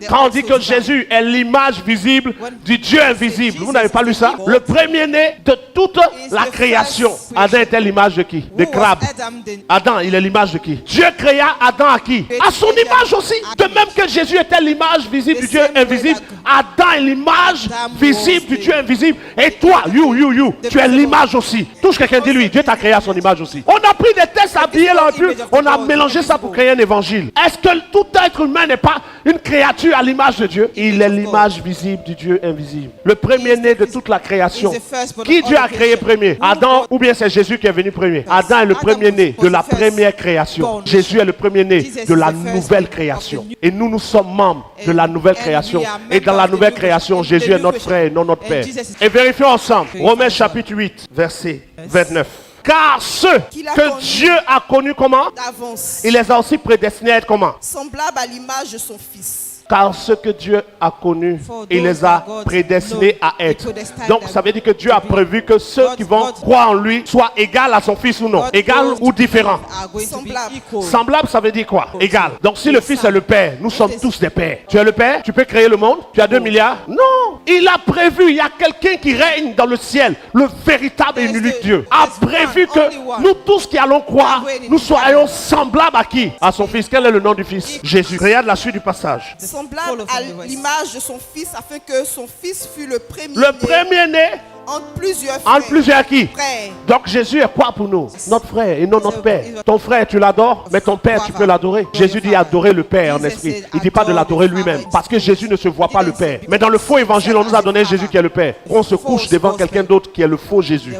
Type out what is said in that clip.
Quand on dit que Jésus est l'image visible du Dieu invisible, vous n'avez pas lu ça? Le premier-né de toute la création. Adam était l'image de qui? De crabe. Adam, il est l'image de qui? Dieu créa Adam à qui? À son image aussi. De même que Jésus était l'image visible du Dieu invisible, Adam est l'image visible du Dieu invisible. Et toi, tu es l'image aussi. Touche quelqu'un, dis-lui, Dieu t'a créé à son image aussi. On a pris des textes habillés là, on a mélangé ça pour créer un évangile. Est-ce que tout être humain n'est pas une créature à l'image de Dieu? Il est l'image visible du Dieu invisible. Le premier-né de toute la création. Qui Dieu a créé premier? Adam ou bien c'est Jésus qui est venu premier? Adam est le premier-né de la première création. Jésus est le premier-né de la nouvelle création. Et nous sommes membres de la nouvelle création. Et dans la nouvelle création, Jésus est notre frère et non notre père. Et vérifions ensemble. Romains chapitre 8, verset 29. Car ceux que Dieu a connus comment? D'avance. Il les a aussi prédestinés à être comment? Semblable à l'image de son fils. Car ceux que Dieu a connus, il les a prédestinés à être. Donc ça veut dire que Dieu a prévu que ceux qui vont croire en lui soient égaux à son fils ou non? Égal ou différent? Semblable. Semblable, ça veut dire quoi? Égal. Donc si le fils est le père, nous sommes tous des pères. Tu es le père? Tu peux créer le monde? Tu as 2 milliards? Non. Il a prévu, il y a quelqu'un qui règne dans le ciel, le véritable et unique Dieu, a prévu que nous tous qui allons croire, nous soyons semblables à qui? À son fils. Quel est le nom du fils? Jésus. Regarde la suite du passage. Semblable à l'image de son fils, afin que son fils fût le premier-né. Le premier-né entre plusieurs frères. entre plusieurs qui? Frères. Donc Jésus est quoi pour nous? Notre frère et non notre père. Ton frère, tu l'adores, mais ton père, tu peux l'adorer. Jésus dit adorer le Père en esprit. Il ne dit pas de l'adorer lui-même, parce que Jésus ne se voit pas le Père. Mais dans le faux évangile, on nous a donné Jésus qui est le Père. On se couche devant quelqu'un d'autre qui est le faux Jésus.